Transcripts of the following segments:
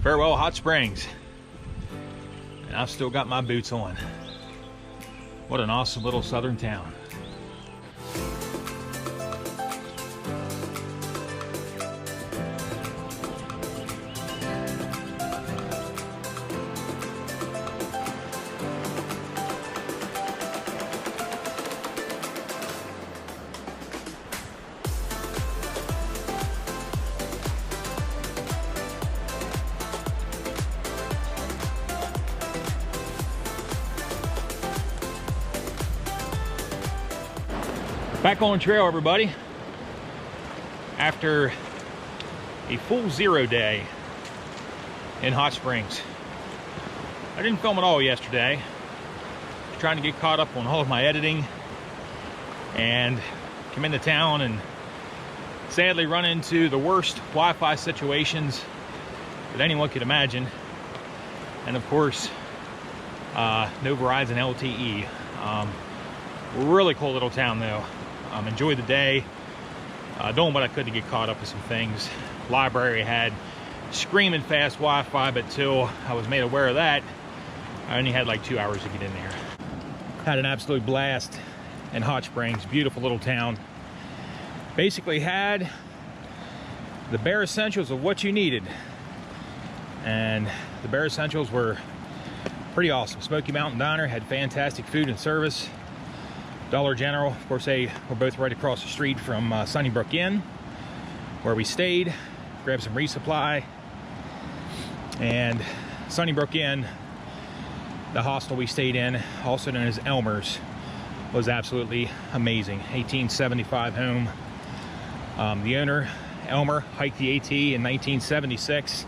Farewell Hot Springs. And I've still got my boots on. What an awesome little southern town. Back on trail, everybody. After a full 0 day in Hot Springs. I didn't film at all yesterday. Trying to get caught up on all of my editing and come into town and sadly run into the worst Wi-Fi situations that anyone could imagine. And of course, no Verizon LTE. Really cool little town though. Enjoyed the day, doing what I could to get caught up with some things. Library had screaming fast Wi-Fi, but till I was made aware of that, I only had like 2 hours to get in there. Had an absolute blast in Hot Springs, beautiful little town. Basically had the bare essentials of what you needed. And the bare essentials were pretty awesome. Smoky Mountain Diner had fantastic food and service. Dollar General, of course, they were both right across the street from Sunnybrook Inn, where we stayed, grabbed some resupply. And Sunnybrook Inn, the hostel we stayed in, also known as Elmer's, was absolutely amazing. 1875 home. The owner, Elmer, hiked the AT in 1976.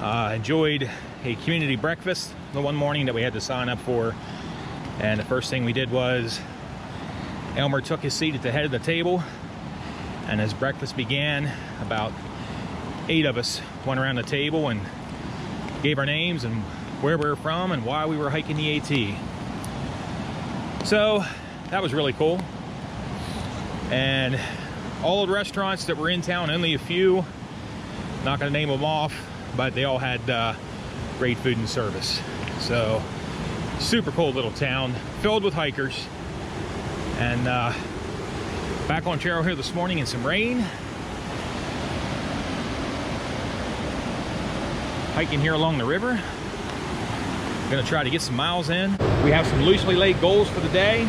Enjoyed a community breakfast the one morning that we had to sign up for. And the first thing we did was Elmer took his seat at the head of the table, and as breakfast began, about 8 of us went around the table and gave our names and where we were from and why we were hiking the AT. So that was really cool. And all the restaurants that were in town, only a few, not gonna name them off, but they all had great food and service. So super cool little town, filled with hikers. And back on trail here this morning in some rain. Hiking here along the river. Gonna try to get some miles in. We have some loosely laid goals for the day.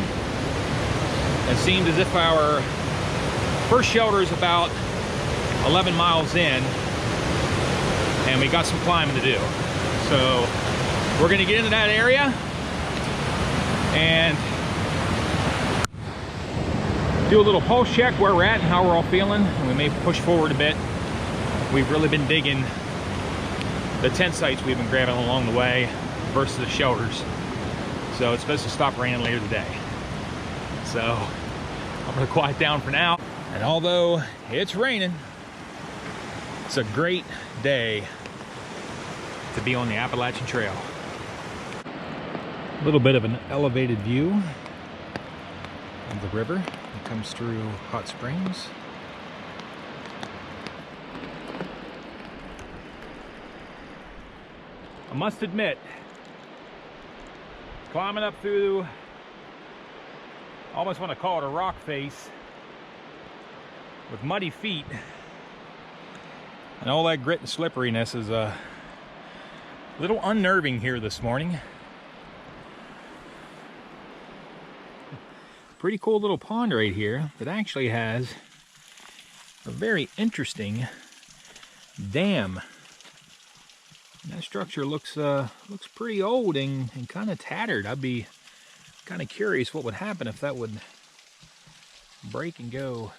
It seemed as if our first shelter is about 11 miles in, and we got some climbing to do. So we're gonna get into that area and do a little pulse check where we're at and how we're all feeling, and we may push forward a bit. We've really been digging the tent sites we've been grabbing along the way versus the shelters. So it's supposed to stop raining later today. So I'm gonna quiet down for now. And although it's raining, it's a great day to be on the Appalachian Trail. A little bit of an elevated view of the river that comes through Hot Springs. I must admit, climbing up through, I almost want to call it a rock face with muddy feet, and all that grit and slipperiness is a little unnerving here this morning. Pretty cool little pond right here that actually has a very interesting dam. And that structure looks pretty old and kind of tattered. I'd be kind of curious what would happen if that would break and go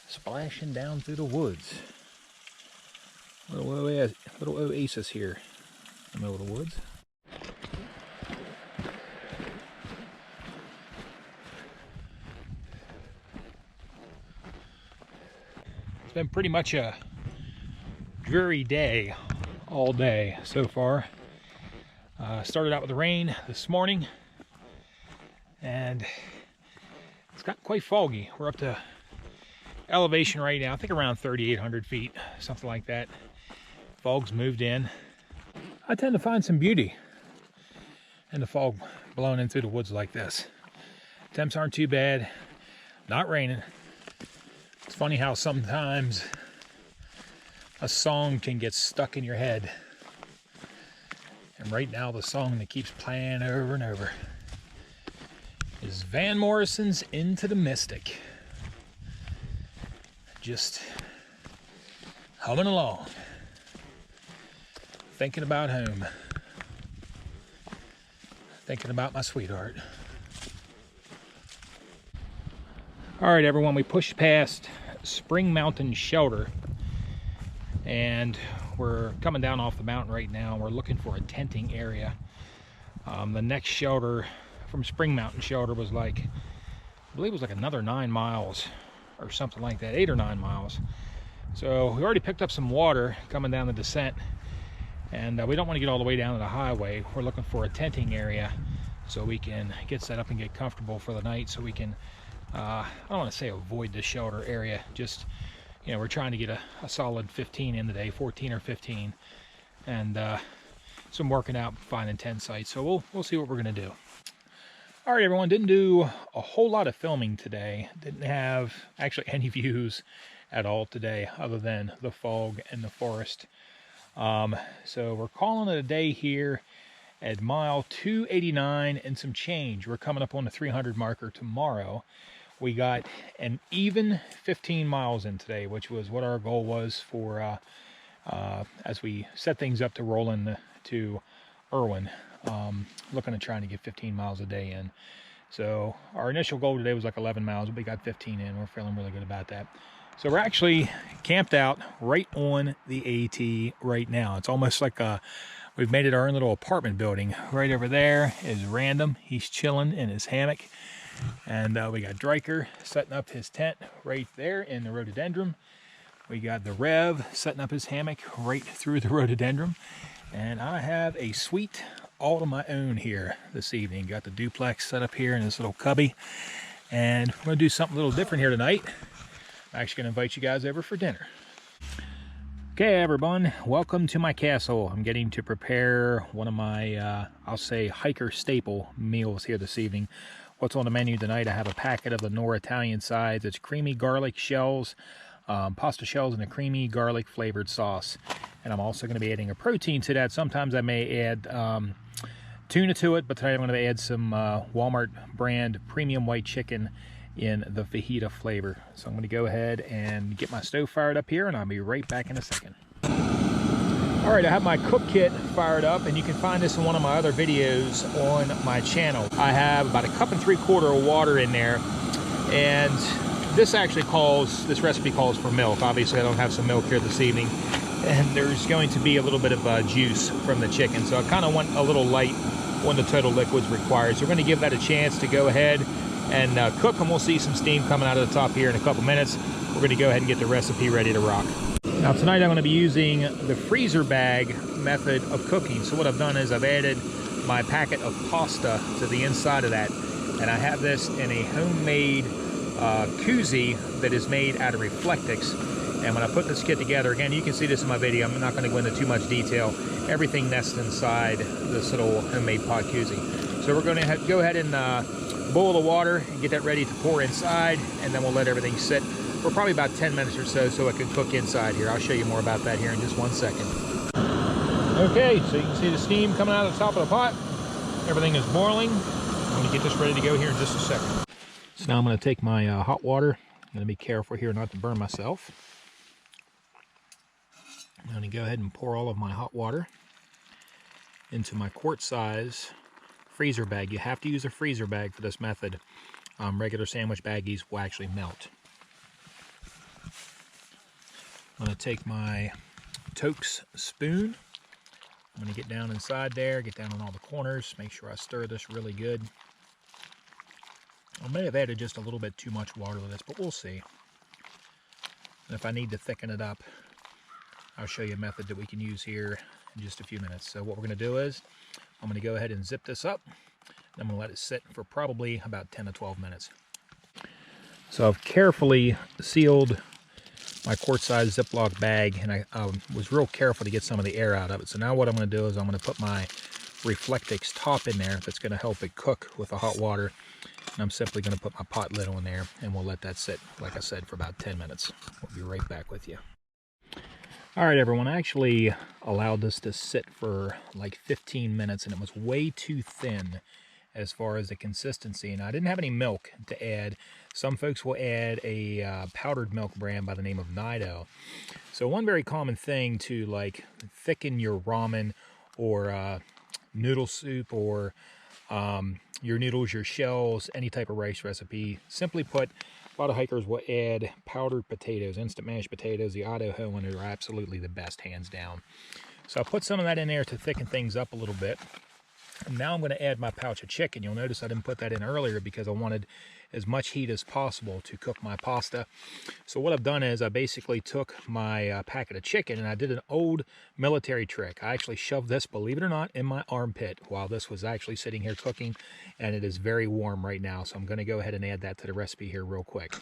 splashing down through the woods. Little oasis here in the middle of the woods. It's been pretty much a dreary day all day so far. Started out with the rain this morning, and it's got quite foggy. We're up to elevation right now, I think around 3,800 feet, something like that. Fog's moved in. I tend to find some beauty in the fog blowing in through the woods like this. Temps aren't too bad, not raining. It's funny how sometimes a song can get stuck in your head. And right now the song that keeps playing over and over is Van Morrison's Into the Mystic. Just humming along, thinking about home, thinking about my sweetheart. All right, everyone, we pushed past Spring Mountain Shelter, and we're coming down off the mountain right now. We're looking for a tenting area. The next shelter from Spring Mountain Shelter was like, I believe it was like another 9 miles or something like that, 8 or 9 miles. So we already picked up some water coming down the descent, and we don't want to get all the way down to the highway. We're looking for a tenting area so we can get set up and get comfortable for the night, so we can I don't want to say avoid the shelter area, just, you know, we're trying to get a solid 15 in the day, 14 or 15, and so I'm working out, finding tent sites, so we'll see what we're going to do. All right, everyone, didn't do a whole lot of filming today. Didn't have actually any views at all today other than the fog and the forest. So we're calling it a day here at mile 289 and some change. We're coming up on the 300 marker tomorrow. We got an even 15 miles in today, which was what our goal was for as we set things up to roll in to Irwin. Looking at trying to get 15 miles a day in. So our initial goal today was like 11 miles, but we got 15 in. We're feeling really good about that. So we're actually camped out right on the AT right now. It's almost like we've made it our own little apartment building. Right over there is Random. He's chilling in his hammock. And we got Dryker setting up his tent right there in the rhododendron. We got the Rev setting up his hammock right through the rhododendron. And I have a suite all of my own here this evening. Got the duplex set up here in this little cubby. And we're going to do something a little different here tonight. I'm actually going to invite you guys over for dinner. Okay, everyone, welcome to my castle. I'm getting to prepare one of my, I'll say, hiker staple meals here this evening. What's on the menu tonight? I have a packet of the Knorr Italian sides. It's creamy garlic shells, pasta shells, and a creamy garlic flavored sauce. And I'm also going to be adding a protein to that. Sometimes I may add tuna to it, but tonight I'm going to add some Walmart brand premium white chicken in the fajita flavor. So I'm going to go ahead and get my stove fired up here, and I'll be right back in a second. All right, I have my cook kit fired up, and you can find this in one of my other videos on my channel. I have about 1.75 cups of water in there, and this recipe calls for milk. Obviously, I don't have some milk here this evening, and there's going to be a little bit of juice from the chicken, so I kind of want a little light when the total liquid's required. So we're going to give that a chance to go ahead and cook, and we'll see some steam coming out of the top here in a couple minutes. We're going to go ahead and get the recipe ready to rock. Now tonight I'm going to be using the freezer bag method of cooking. So what I've done is I've added my packet of pasta to the inside of that, and I have this in a homemade Kozy that is made out of Reflectix. And when I put this kit together, again, you can see this in my video, I'm not going to go into too much detail. Everything nests inside this little homemade pot Kozy. So we're going to go ahead and boil the water and get that ready to pour inside, and then we'll let everything sit for probably about 10 minutes or so it can cook inside here. I'll show you more about that here in just 1 second. Okay, so you can see the steam coming out of the top of the pot. Everything is boiling. I'm going to get this ready to go here in just a second. So now I'm going to take my hot water. I'm going to be careful here not to burn myself. I'm going to go ahead and pour all of my hot water into my quart size freezer bag. You have to use a freezer bag for this method. Regular sandwich baggies will actually melt. I'm going to take my Tokes spoon. I'm going to get down inside there, get down on all the corners, make sure I stir this really good. I may have added just a little bit too much water to this, but we'll see. And if I need to thicken it up, I'll show you a method that we can use here in just a few minutes. So what we're going to do is, I'm going to go ahead and zip this up. I'm going to let it sit for probably about 10 to 12 minutes. So I've carefully sealed my quart-sized Ziploc bag, and I was real careful to get some of the air out of it. So now what I'm going to do is I'm going to put my Reflectix top in there that's going to help it cook with the hot water. And I'm simply going to put my pot lid on there, and we'll let that sit, like I said, for about 10 minutes. We'll be right back with you. All right, everyone, I actually allowed this to sit for like 15 minutes, and it was way too thin as far as the consistency, and I didn't have any milk to add. Some folks will add a powdered milk brand by the name of Nido. So one very common thing to like thicken your ramen or noodle soup or your noodles, your shells, any type of rice recipe, simply put, a lot of hikers will add powdered potatoes, instant mashed potatoes. The Idaho ones are absolutely the best, hands down. So I put some of that in there to thicken things up a little bit. And now I'm going to add my pouch of chicken. You'll notice I didn't put that in earlier because I wanted as much heat as possible to cook my pasta. So what I've done is I basically took my packet of chicken, and I did an old military trick. I actually shoved this, believe it or not, in my armpit while this was actually sitting here cooking, and it is very warm right now. So I'm going to go ahead and add that to the recipe here real quick.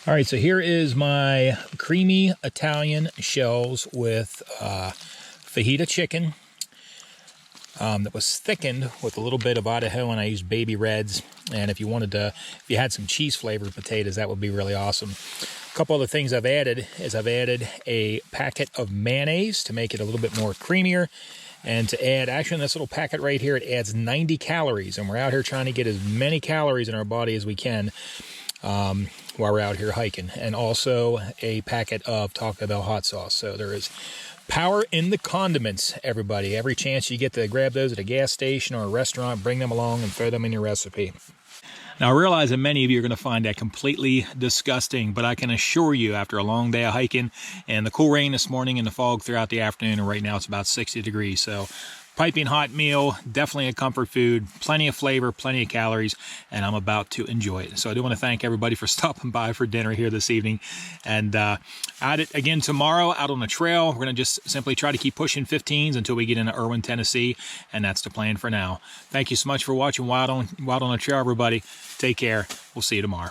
All right, so here is my creamy Italian shells with fajita chicken. That was thickened with a little bit of Idaho, and I used baby reds. And if you had some cheese flavored potatoes, that would be really awesome. A couple other things I've added is I've added a packet of mayonnaise to make it a little bit more creamier. And to add, actually in this little packet right here, it adds 90 calories. And we're out here trying to get as many calories in our body as we can while we're out here hiking. And also a packet of Taco Bell hot sauce. So there is power in the condiments, everybody. Every chance you get to grab those at a gas station or a restaurant, bring them along and throw them in your recipe. Now, I realize that many of you are going to find that completely disgusting, but I can assure you, after a long day of hiking and the cool rain this morning and the fog throughout the afternoon, and right now it's about 60 degrees, so piping hot meal, definitely a comfort food, plenty of flavor, plenty of calories, and I'm about to enjoy it. So I do want to thank everybody for stopping by for dinner here this evening. And at it again tomorrow out on the trail. We're going to just simply try to keep pushing 15s until we get into Irwin, Tennessee, and that's the plan for now. Thank you so much for watching Wild on the Trail, everybody. Take care. We'll see you tomorrow.